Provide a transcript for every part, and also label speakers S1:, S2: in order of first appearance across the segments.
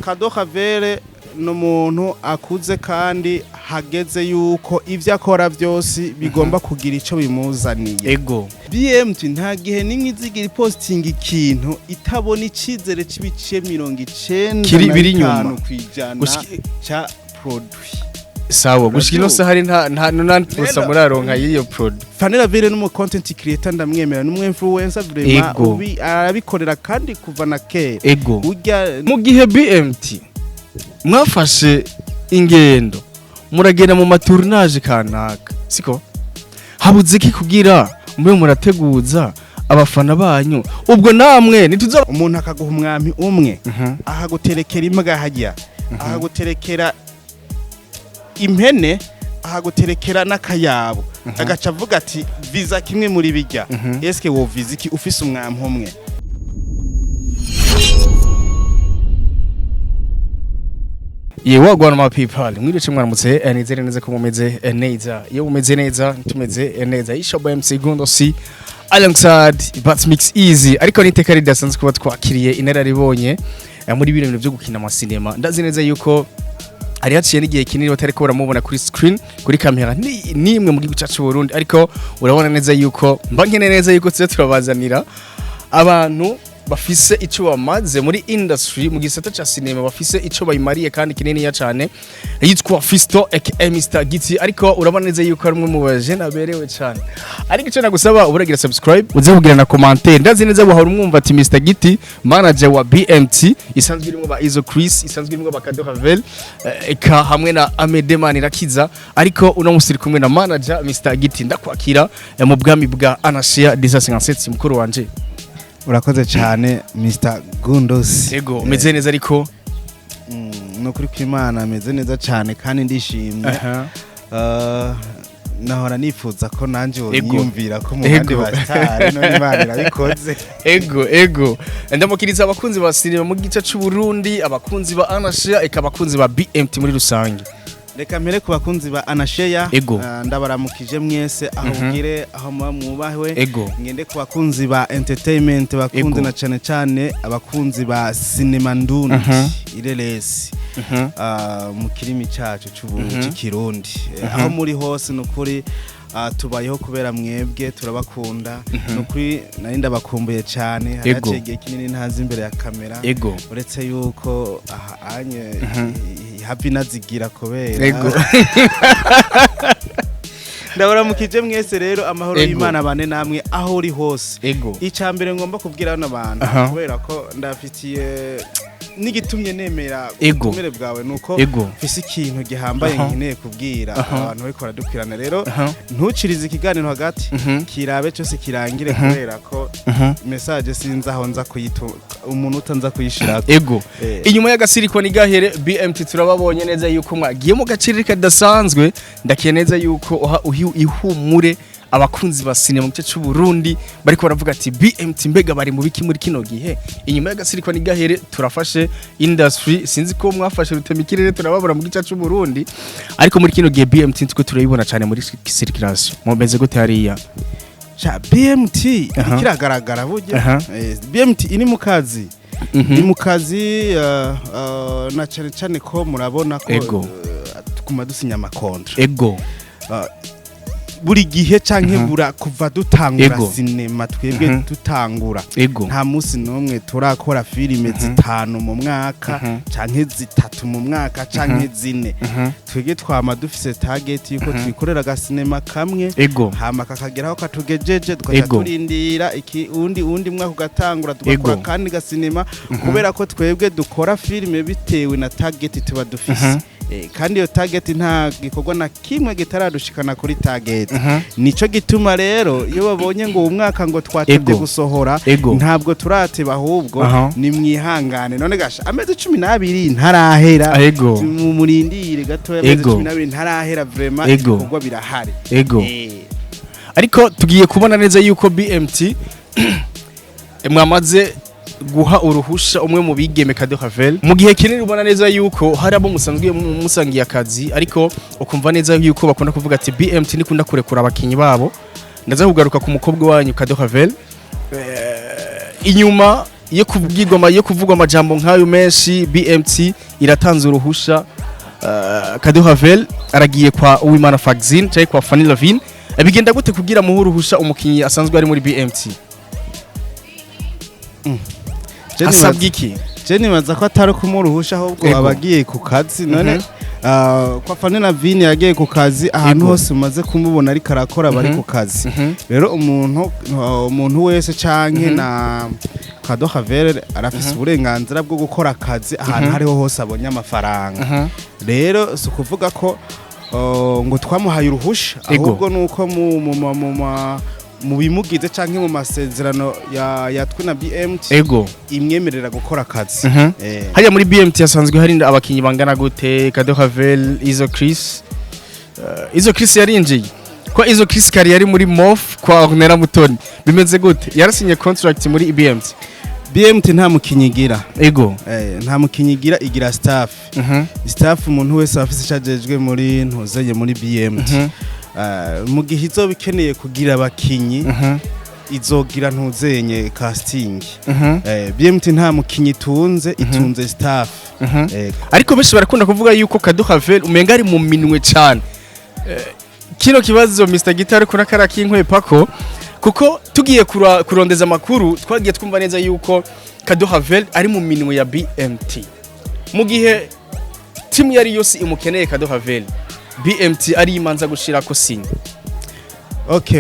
S1: Kado Kavere n'umuntu akuze kandi hageze yuko ivyo akora byose bigomba kugira ico bimuzaniye.
S2: Ego
S1: BMT nta gihe nimwe izigira posting ikintu itabona icizere c'ibice 95 kwijana ca produit.
S2: Sawa gushika no hari nta nonantusa muraronka yiyo produit.
S1: Fanera Vere n'umu content creator ndamwemera n'umwe influencer vraiment ubi arabikorera kandi kuva na kera.
S2: Ego
S1: urya
S2: mu gihe BMT mwafashe ingendo muragenda mu matournage kanaka siko habuze ki kugira mbe murateguza abafana banyu ubwo namwe nituza
S1: umuntu akaguha umwami umwe ahaguterekera imbwa hajya ahaguterekera impene ahaguterekera n'akayabo agaca avuga ati visa kimwe muri bijya eske wo viziki ufise umwami umwe.
S2: Wagwana ma people mwirice mwaramutse nizere neza ko mumeze neza iyo mumeze neza tumeze neza Ishobo MC Gundo C alongside But Mix Easy ariko niteka ridasanzwe kuba twakiriye inararibonye muri bintu byo gukina amasinema ndazi neza yuko ari haciye n'igihe kinini batari ko baramubona kuri screen kuri kamera nimwe mu gihugu cyacu Burundi ariko urabona neza yuko mbankene neza yuko tuze turabazanira abantu bafise ico bamaze muri industry mu gisata ca cinema bafise ico bayimariye kandi kinini ya cyane yitwa Fisto aka Mr Giti ariko urabona neza yuko ari umwe mu baje naberewe cyane ariko ico nagusaba uburagira subscribe uze kugira na commentaire ndazi neza buhora umwumva ati Mr Giti manager wa BMT isanzwe irimo ba Izo Chris isanzwe irimo ba Kado Havel eka hamwe na Amedeman Rakiza ariko uno musiri kumwe na manager Mr Giti ndakwakira mu bwami bwa Anashia 257 mukuru wanje.
S1: Urakoze cyane Mr Gundos.
S2: Ego umeze neza ariko
S1: no kuri kwimana ameze neza cyane kandi ndishimye. Nahora nifuza ko nanje yumvira ko mu bandi batari no Imana irabikoze.
S2: Ego ndamukiriza abakunzi ba sinema mu gice cy'u Burundi abakunzi ba Anashia eka abakunzi ba BMT muri rusange.
S1: Reka mbere ku bakunzi ba Anashia ndabaramukije mwese aho ugire aho mwubahwe ngende ku bakunzi ba entertainment bakunzi na cyane cyane abakunzi ba cinema ndundi irelesi mu kirimi cyacu cy'Ikirundi aho muri hose nukuri tubayeho kubera mwebwe turabakunda nukuri nari ndabakumbuye cyane haraciye kinini ntazi imbere ya kamera uretse yuko anye happy nazigira kubera ndabaramukije mwese rero amahoro y'Imana bane namwe aho uri hose icambere ngomba kubwira hano abantu kubera ko ndafitiye nigitumye nemera utumere bwawe nuko fisi ikintu gihambaye nkeneye kubwira abantu bariko baradukwirana rero ntucirize ikiganiro hagati kirabe cyose kirangire kubera ko message sinza aho nza kuyito umuntu utanza kuyishira inyuma y'agasiriko ni gahere BMT turababonye neza yuko mwagiye mu gaciro kadasanzwe ndakeneza yuko ihumure abakunzi ba cinema mu gice cy'u Burundi bariko baravuga ati BMT mbega bari mu biki muri kino gihe inyuma y'agasiriko ni gahere turafashe industry sinzi ko mwafashe rutemikirere turababura mu gice cy'u Burundi ariko muri kino gihe BMT twe turayibona cyane muri circulation mumeze gute hariya cha BMT ikiragaragara burya BMT ini mu kazi ni mu kazi na cyane ko murabona ko tukuma dusinya amakontra buri gihe canke bura kuva dutangura cinema twebwe dutangura nta musi nomwe turakora filime zitanu mu mwaka canke zitatu mu mwaka canke zine twebwe twama dufise target yuko twikorera ga cinema kamwe hama kakageraho katugejeje tukaja turindira iki undi mwaka ugatangura tugakora kandi ga cinema kubera ko twebwe dukora filime bitewe na target tuba dufise kandi iyo target nta gikorwa na kimwe gitaradushikana kuri target nico gituma rero iyo babonye ngo umwaka ngo twatebye gusohora ntabwo turateba ahubwo ni mwihangane none gasha ameze 12 ntarahera mu murindire gato ameze 12 ntarahera vraiment igikorwa birahari
S2: ariko tugiye kubona neza yuko BMT mwamaze guha uruhusha umwe mu bigeme Kado Havel mu gihe kinini ubona neza yuko hari abo musangiye akazi ariko ukumva neza yuko bakunda kuvuga ati BMT nikunda kurekura abakinyi babo ndaza kugaruka ku mukobwa wanyu Kado Havel inyuma iyo kuvugwa amajambo nk'ayo menshi BMT iratanze uruhusha Kado Havel aragiye kwa Uwimana Faxine cyangwa kwa Fanny Lavine bigenda gute kugira muhe uruhusha umukinyi asanzwe ari muri BMT asabwe iki
S1: Jenny maza ko atari kumuruhusha ahubwo abagiye ku kazi none kwa Fanny Lavine yagiye ku kazi ahantu hose umaze kumubona ari karakora bari ku kazi rero umuntu wese canke na Kado Havel arafise uburenganzira bwo gukora akazi ahantu hariho hose abonye amafaranga rero si kuvuga ko ngo twamuhaye uruhusha ahubwo nuko mu bimugize canke mu masezerano yatwe na BMT imwemerera gukora akazi
S2: hajya muri BMT yasanzwe hari abakinyi bangana gute Kado Havel Izo Chris yarinjiye ko Izo Chris kari yari muri MOF kwa Ornella Mutoni bimeze gute yarasinye contract muri BMT
S1: nta mukinyigira nta mukinyigira igira staff staff umuntu wese afise icajejwe muri ntuzeye muri BMT mu gihe izo bikeneye kugira abakinyi izogira ntuzenye casting BMT nta mukinyi itunze staff
S2: ariko benshi barakunda kuvuga yuko Kado Havel umenga ari mu minwe cyane kino kibazo Mr Guitar kuna karakinkwepako kuko tugiye kurondeza amakuru twagiye twumva neza yuko Kado Havel ari mu minwe ya BMT mu gihe timu yari yose imukeneye Kado Havel BMT ari imanza gushira ko sinya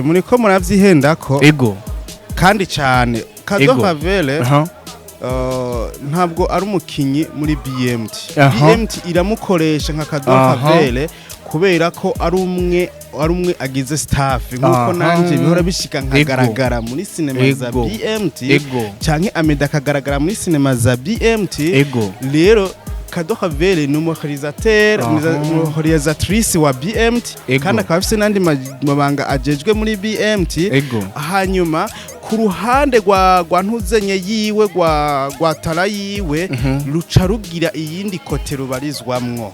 S1: muri ko muravyihendako kandi cyane Kado Havel ntabwo ari umukinyi muri BMT iramukoresha nka Kado Havel kubera ko ari umwe agize staff nkuko nanje bihora bishika nkagaragara muri sinema za BMT canke Ameda kagaragara muri sinema za BMT rero Kado Havel ni umurealisatrice wa BMT kandi akaba afise nandi mabanga ajejwe muri BMT hanyuma ku ruhande rwa ntuzenye yiwe rwa tara yiwe ruca rugira iyindi kote rubarizwamwo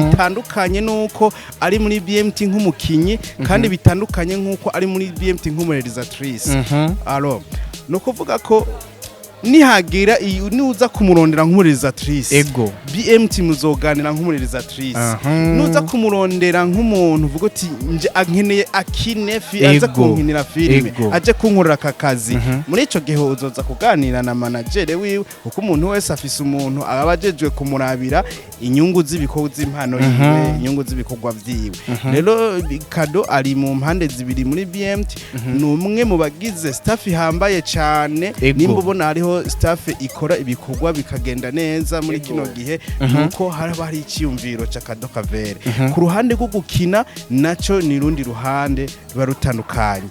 S1: bitandukanye nuko ari muri BMT nk'umukinyi kandi bitandukanye nkuko ari muri BMT nk'umurealisatrice no kuvuga ko nihagira nuza kumurondera nk'umurealisatrice BMT muzoganira nk'umurealisatrice nuza kumurondera nk'umuntu uvuga uti nje ankeneye akine aza kunkinira filime aje kunkorera akakazi muri ico gihe uzoza kuganira na manager wiwe uko umuntu wese afise umuntu abajejwe kumurabira inyungu z'ibikorwa z'impano yiwe inyungu z'ibikorwa vyiwe rero Kado ari mu mpande zibiri muri BMT numwe mu bagize staff ihambaye cyane nimba ubona hariho staff ikora ibikorwa bikagenda neza muri kino gihe nuko hari icyumviro cya Kado Havel ku ruhande rwo gukina naco ni rundi ruhande ruba rutandukanye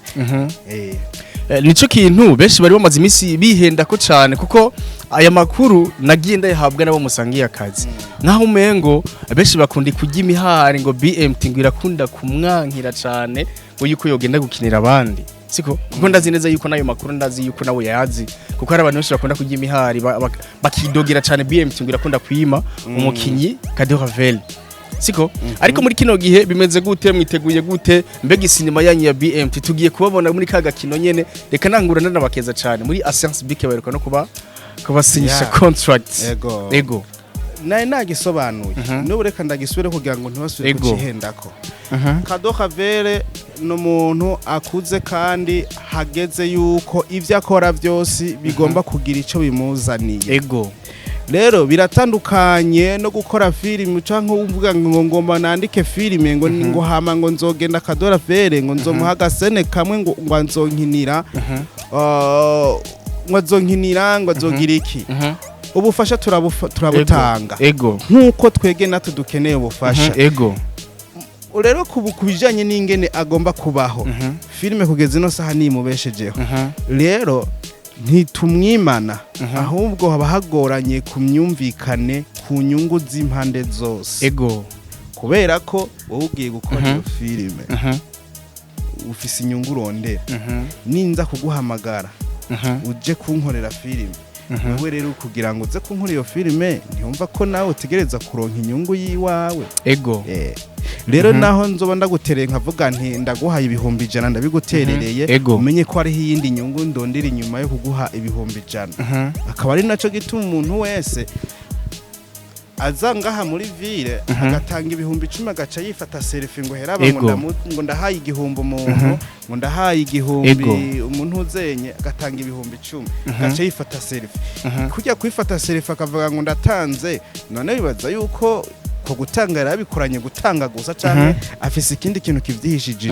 S2: nico kintu benshi bari bamaze imisi bihenda ko cyane kuko aya makuru nagiye ndayahabwa nabo musangiye akazi naho umengo benshi bakundi kujya imihari ngo BMT ngo irakunda kumwankira cyane ngo yuko yogenda gukinira abandi siko kuko ndazi neza yuko nayo makuru ndazi yuko nawe yazi kuko hari abantu benshi bakunda kujya imihari bakidogera cyane BMT ngo irakunda kwima umukinyi Kado Havel siko ariko muri kino gihe bimeze gute mwiteguye gute mbega isinema yanyu ya BMT tugiye kubabona muri kaga kino nyene reka nangurana nabakeza cyane muri Assurance Bike baheruka no kubasinyisha contract
S1: nagisobanuye n'ubu reka ndagisubire kugira ngo ntibasubire kucihendako Kado Havel no muntu akuze kandi hageze yuko ivyo akora byose bigomba kugira ico bimuzaniye rero biratandukanye no gukora filime canke uvuga ngo ngomba nandike filime ngo hama ngo nzogenda Kado Havel ngo nzomuha agasene kamwe ngo nzonkinira ngo azogira iki ubufasha turabutanga nkuko twege natwe dukeneye ubufasha rero kubijanye n'ingene agomba kubaho filime kugeza ino saha nimubeshejeho rero ntitumwimana ahubwo haba hagoranye kumyumvikane ku nyungu z'impande zose kubera ko wowe ugiye gukora iyo filime ufise inyungu urondera ninza kuguhamagara uje kunkorera filime wewe rero kugira ngo uze kunkora iyo filime ntiyumva ko nawe utegereza kuronka inyungu yiwawe rero naho nzoba ndagutereye nkavuga nti ndaguhaye ibihumbi 100 ndabiguterereye umenye ko ari iyindi nyungu ndondera inyuma yo kuguha ibihumbi 100 akaba ari naco gituma umuntu wese azangaha muri ville agatanga ibihumbi 10 agaca yifata selfie ngo heraba ngo ndahaye igihumbi umuntu ngo ndahaye igihumbi umuntu uzenye agatanga ibihumbi 10 agaca yifata selfie kujya kwifata selfie akavuga ngo ndatanze none bibaza yuko ko gutanga yarabikoranye gutanga gusa cyane afise ikindi kintu kivyihishije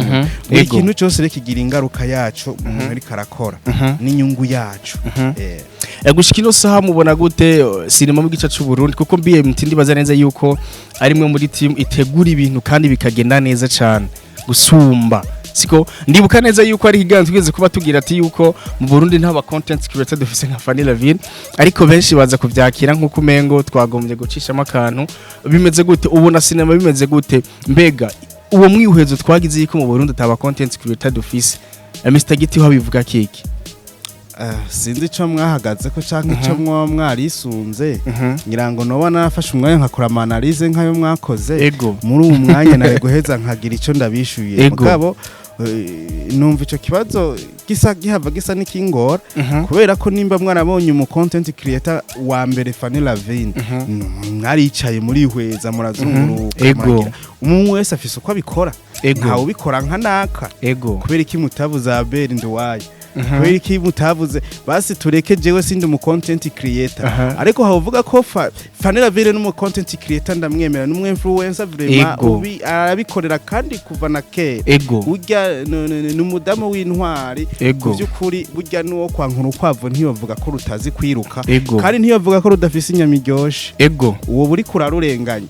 S1: buri kintu cyose reka kigira ingaruka yacu umuntu ari karakora n'inyungu yacu
S2: gushikino saha mubona gute sinema mu gice cy'u Burundi kuko BMT ndibaza neza yuko ari mwe muri team itegura ibintu kandi bikagenda neza cyane gusumba siko ndibuka neza yuko ari higanzwe ugeze kuba tugira ati yuko mu Burundi nta ba content creator dufise nka Fanny Lavine ariko benshi baza kuvyakira nkuko umengo twagombye gucishamo akantu bimeze gute ubona sinema bimeze gute mbega uwo mwihuhezo twagize yuko mu Burundi taba content creator dufise Mr Giti ho bivuga kiki
S1: sinzi ico mwahagaze ko canke ico mwarisunze ngirango noba nafashe umwanya nkakora analyse nkayo mwakoze muri uwo mwanya nare guheza nkagira ico ndabishuye mugabo numva ico kibazo gisa n'ikingora kubera ko nimba mwarabonye mu content creator wa mbere Fanny Lavine mwaricaye muri ihweza murazunguruka umuntu wese afise uko abikora ntawe ubikora nka naka kubera iki mutabuza Abel Nduwaye kubera iki mutavuze basi tureke jewe sindi mu content creator ariko havuga ko Fanny Lavine no mu content creator ndamwemera n'umwe influencer vraiment arabikorera kandi kuva na kera burya n'umudamu w'intwari kuvyukuri burya nuwo kwankuru kwavu ntiyovuga ko rutazi kwiruka kandi ntiyovuga ko rudafise inyamiryoshe uwo buri kurarurenganya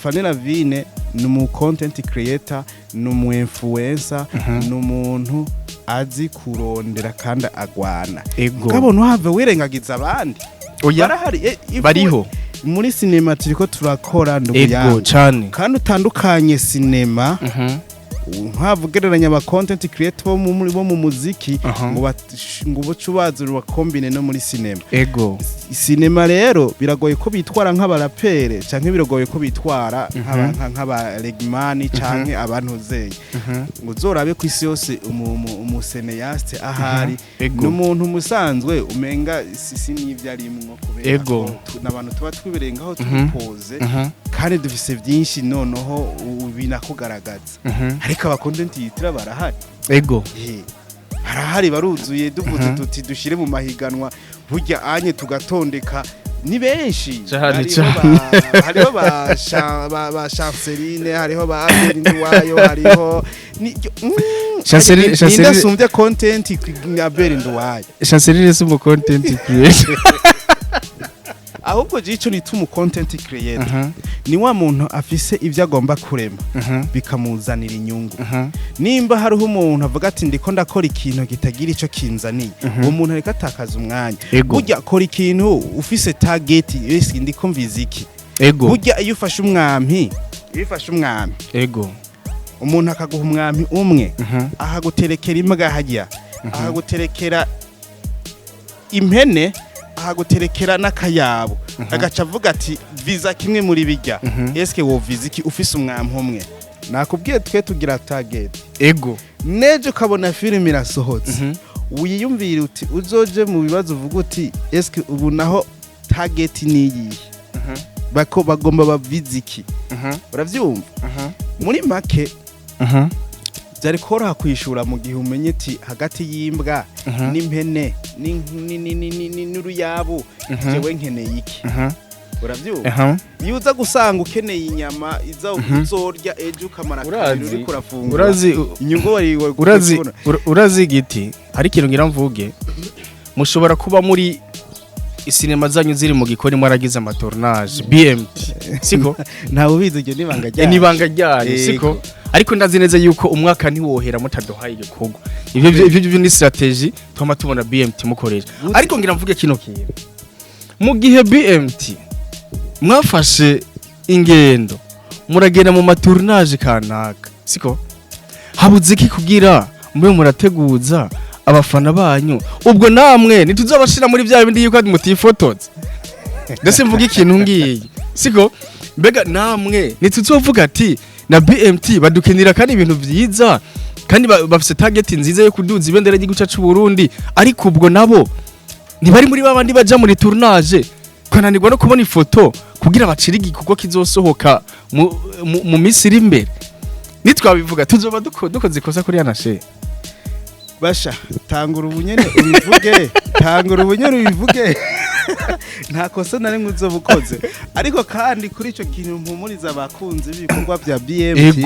S1: Fanny Lavine ni mu content creator n'umu influencer n'umuntu azi kurondera kandi agwana kabone uhave wirengagiza abandi barahari
S2: bariho
S1: muri sinema turiko turakora ndubuyango kandi utandukanye sinema nkavugereranya aba content creator bo mu muziki ngo bocubazura bakombine no muri sinema sinema rero biragoye ko bitwara nk'abarapere canke biragoye ko bitwara nk'aba Legman canke abantu zeye ngo zorabe ku isi yose umuseneyaste ahari n'umuntu musanzwe umenga sisi n'ivyo arimwo kubera n'abantu tuba twiberengaho tupoze kandi dufise byinshi noneho binakugaragaza ariko aba content yitira barahari harahari baruzuye duvuze tuti dushire mu mahiganwa burya anye tugatondeka ni benshi hariho ba Chanceline hariho ba Abel wayo hariho Chanceline sumbye content Abel Nduwayo
S2: Chanceline sumu content creator
S1: ahubwo jico ni tumu content creator ni wa muntu afise ivyo agomba kurema bikamuzanira inyungu nimba hariho umuntu avuga ati ndiko ndakora ikintu gitagira ico kinzaniye uwo muntu ariko atakaza umwanya burya akora ikintu ufise target ese ndiko mviziki burya iyo ufashe umwami umuntu akaguha umwami umwe akaguterekera imbwa hajya akaguterekera impene ahaguterekera n'akayabo agaca avuga ati visa kimwe muri bijya eske wo viziki ufise umwami umwe nakubwiye twe tugira target neje ukabona film irasohotse wiyumvira uti uzoje mu bibazo uvuga uti eske ubu naho target niyi bako bagomba baviziki uravyumva muri make byari koroha kwishura mu gihe umenye ati hagati y'imbwa n'impene n'uruyabo jewe nkeneye iki uravyumva yuza gusanga ukeneye inyama uzorya ejo ukamara kabiri uri kurafungura inyungu wari
S2: urazi Giti hari ikintu ngira mvuge mushobora kuba muri isinema zanyu ziri mu gikoni mwaragize amatornage BMT siko
S1: ntawe ubizi iryo
S2: nibanga ryayo siko ariko ndazi neza yuko umwaka ntiwohera mutadohaye igikorwa ivyo ni strategy twama tubona BMT mukoresha ariko ngira mvuge kino kintu mu gihe BMT mwafashe ingendo muragenda mu matornage kanaka siko habuze iki kugira mbe murateguza abafana banyu ubwo namwe nituzabashira muri bya bindi yuko mutifotoza ndetse mvuga ikintu ngiye siko mbega namwe nituzovuga ati na BMT badukenera kandi ibintu vyiza kandi bafise target nziza yo kuduza ibendera ry'igihugu cyacu Burundi ariko ubwo nabo ntibari muri babandi baja muri tournage kananirwa no kubona ifoto kugira bacire igikorwa kizosohoka mu Misiri imbere nitwabivuga tuzoba dukoze ikosa kuri yanashe
S1: basha tangura ubunyene ubivuge nta kosa nari nguzobukoze ariko kandi kuri ico kintu mpumuriza abakunzi b'ibikorwa bya BMT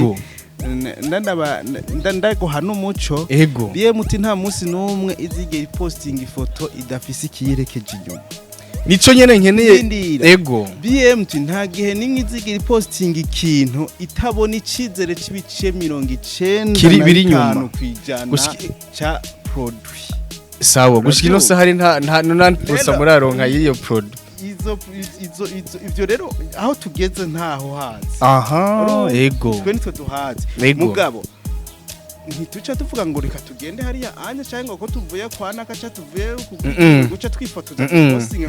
S1: ndandako hano muco BMT nta munsi numwe izigera posting ifoto idafise ikiyerekeje inyuma
S2: nico nyene nkeneye
S1: ego BMT nta gihe nimwe izigera posting ikintu itabona icizere cibice 90
S2: kiri biri inyuma
S1: cha produit
S2: sawa gushikino se hari nta posa muraronka yiyo produit
S1: ivyo rero aho tugeze ntaho hazi
S2: aha ego
S1: twe nitwe duhazi mugabo ntituca tuvuga ngo reka tugende hariya anya cyangwa ko tuvuye kwa nakaca tuvuye guca twifotoza posting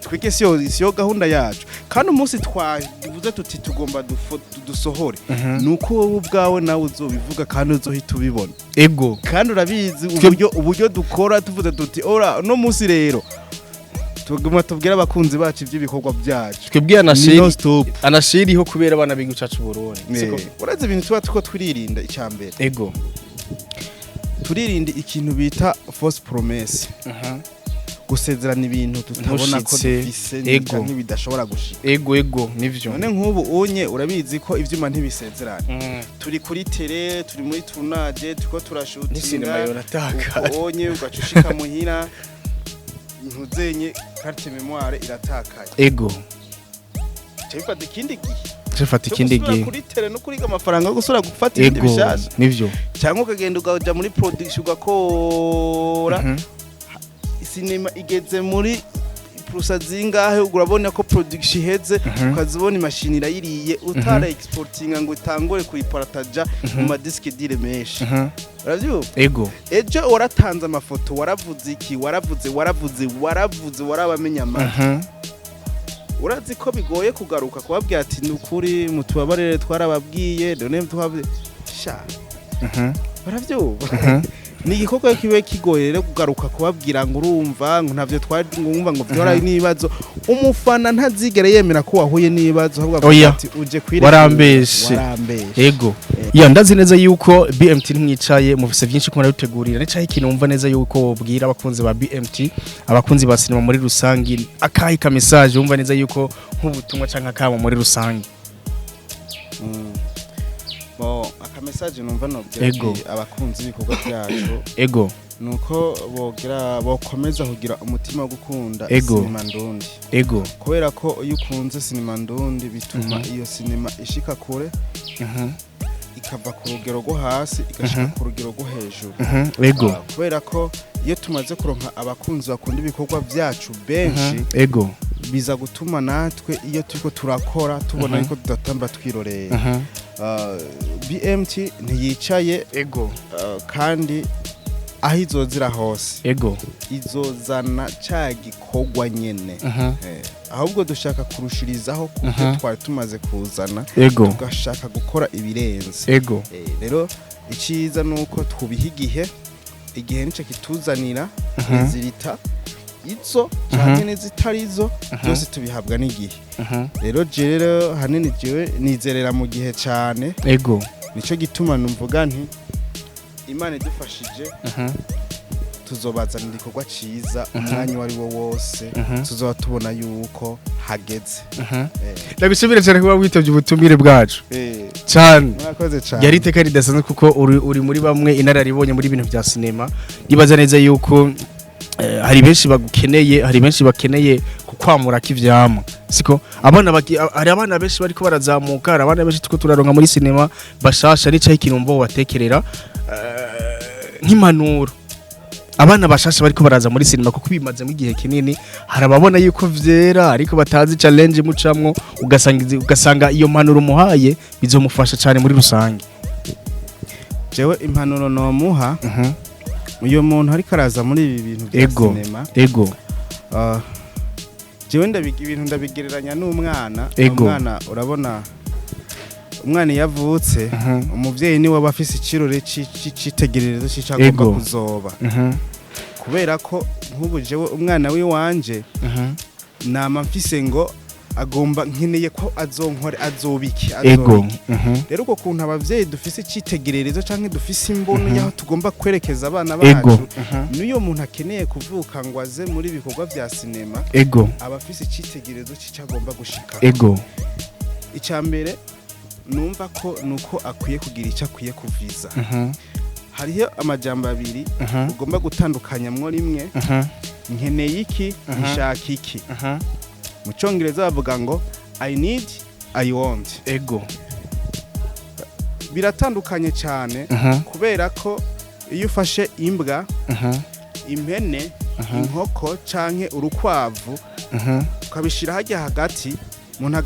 S1: twike siyo gahunda yacu kandi umunsi twavuze tuti tugomba dusohore nuko wowe ubwawe nawe uzobivuga kandi uzohita ubibona
S2: ego
S1: kandi urabizi uburyo dukora tuvuze tuti ora no munsi rero tuguma tubwira abakunzi bacu iby'ibikorwa byacu
S2: twebwiye anashiriho kubera abana b'igucacu Burundi
S1: uraze ibintu tuba tuko twiririnda icyambere
S2: ego
S1: turirinda ikintu bita false promise gusezerana ibintu tutabona ko dufise nk'ibidashobora gushika
S2: ego nivyo
S1: none nk'ubu unye urabizi ko ivyuma ntibisezerana turi kuri tele turi muri tournage tuko turashutinga unye ugacushika muhira ntuzenye carte memoire iratakaye
S2: ego
S1: cyifata
S2: ikindi gihe
S1: kuri tele no kuriga amafaranga yo gusura gufata ibindi bishasha
S2: nivyo
S1: cyangwa ukagenda ugaja muri production ugakora sinema igeze muri prusa zingahe urabona ko production iheze ukazibona imashini irayiriye utara exportinga ngo itangore kuyiparataja mu madiske dire meshi ravyo
S2: ego
S1: ejo waratanze amafoto waravuze iki warabamenya ama urazi ko bigoye kugaruka kubabwira ati nukuri mutubabarere twarababwiye none tuhavuze sha baravyo ni igikorwa kibe kigoye rero kugaruka kubabwira ngo urumva ngo ntavyo twari ngumva ngo vyora nibazo umufana ntazigere yemera ko wahuye nibazo ahubwo ati uje kwire
S2: warambeshe ego ya ndazi neza yuko BMT ntimwicaye mufise byinshi ko murabitegurira necaye ikintu umva neza yuko wobwira abakunzi ba BMT abakunzi ba sinema muri rusangi akayi ka message umva neza yuko nk'ubutumwa canka kabo muri rusangi
S1: aka message numva no abakunzi b'ibikorwa byacu
S2: ego
S1: nuko bokomeza kugira umutima wo gukunda sinema ndundi
S2: ego
S1: kubera ko iyo ukunze sinema ndundi bituma iyo sinema ishika kure ikava ku rugero rwo hasi igashika ku rugero rwo hejuru
S2: ego
S1: kubera ko iyo tumaze kuronka abakunzi bakunda ibikorwa byacu benshi
S2: ego
S1: biza gutuma natwe iyo turiko turakora tubona yuko tudatamba twiroreye BMT ntiyicaye
S2: ego
S1: kandi aho izozira hose
S2: ego
S1: izozana ca gikorwa nyene ahubwo dushaka kurushirizaho kuko twari tumaze kuzana tugashaka gukora ibirenze
S2: ego
S1: rero iciza nuko twubiha igihe nico kituzanira izirita izo cyane n'izitarizo byose tubihabwa n'igihe rero jero hanini jewe nizerera mu gihe cyane
S2: ego
S1: nico gituma numvuga nti Imana idufashije tuzobazanira igikorwa ciza umwanya wari wo wose tuzoba tubona yuko hageze
S2: ndabishimira cyane kuba witavye ubutumire bwacu cyane
S1: mwakoze cyane
S2: yari iteka ridasanzwe kuko uri muri bamwe inararibonye muri ibintu bya sinema nibaza neza yuko hari benshi bagukeneye hari benshi bakeneye kukwamura kivyama siko hari abana benshi bariko barazamuka hari abana benshi tuko turaronka muri sinema bashasha ari cyaho ikintu batekerera nk'impanuro abana bashasha bariko baraza muri sinema kuko bimaze mu gihe kinini harababona yuko vyera ariko batazi challenge mucamwo ugasanga iyo mpanuro muhaye bizomufasha cyane muri rusange
S1: jewe impanuro no muha uyo muntu ariko araza muri ibi bintu bya sinema
S2: ego
S1: jewe ibintu ndabigereranya n'umwana urabona umwana yavutse umuvyeyi ni waba afise ikirore citegererezo cicagomba kuzoba kubera ko nk'ubu jewe umwana wiwanje nama mfise ngo agomba nkeneye ko azonkore azobiki rero uko kuntu abavyeyi dufise citegererezo canke dufise imbono yaho tugomba kwerekeza abana bacu niyo muntu akeneye kuvuka ngo aze muri bikorwa vya sinema abafise citegererezo cicagomba gushika icambere numva ko nuko akwiye kugira icyo akwiye kuviza hariho amajambo abiri ugomba gutandukanyamwo rimwe nkeneye iki nshaka iki mu cyongereza bavuga ngo I need I want biratandukanye cyane kubera ko iyo ufashe imbwa impene inkoko canke urukwavu ukabishira hajya hagati umuntu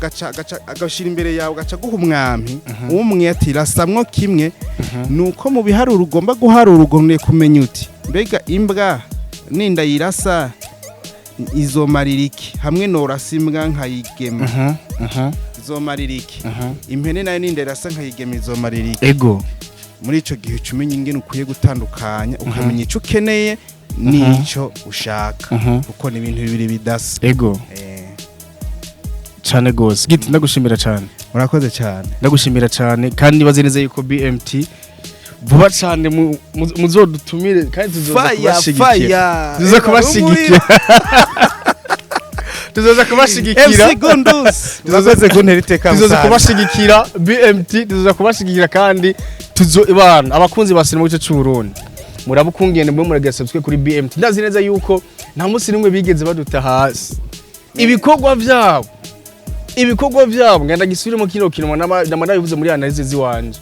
S1: agashira imbere yawe gaca guha umwami umwe ati rasamwo kimwe nuko mu biharuro ugomba guharura ugomba kumenya uti mbega imbwa ninda yirasa izomarira iki hamwe norasa imbwa nkayigema izomarira iki impene nayo ninda irasa nkayigema izomarira iki muri ico gihe umenye ingene ukwiye gutandukanya ukamenya ico ukeneye nico ushaka kuko ni ibintu bibiri bidasa
S2: cyane gose giti ndagushimira cyane
S1: murakoze cyane
S2: ndagushimira cyane kandi baze neza yuko BMT vuba cyane muzodutumire kandi tuzoza kubashigikira tuzoza kubashigikira
S1: MC Gundus tuzoza kuntera iteka
S2: tuzoza kubashigikira BMT tuzoza kubashigikira kandi ibana abakunzi basira mu gice cy'u Burundi murabukungene mwe muragasubswe kuri BMT ndazi neza yuko nta munsi nimwe bigeze baduta hasi ibikorwa byabo ngenda gisubiremo kino kintu nabivuze muri analysis ziwanje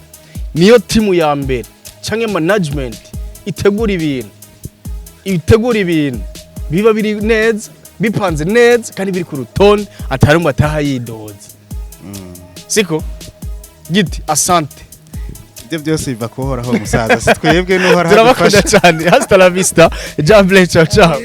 S2: niyo timu ya mbere canke management itegura ibintu biba biri neza bipanze neza kandi biri ku rutonde atari mu ataha yidoze siko giti asante
S1: ibyo byose biva kuhoraho musaza si twebwe n'uhoraho
S2: turabakunda cyane hasta la vista jamble ciao ciao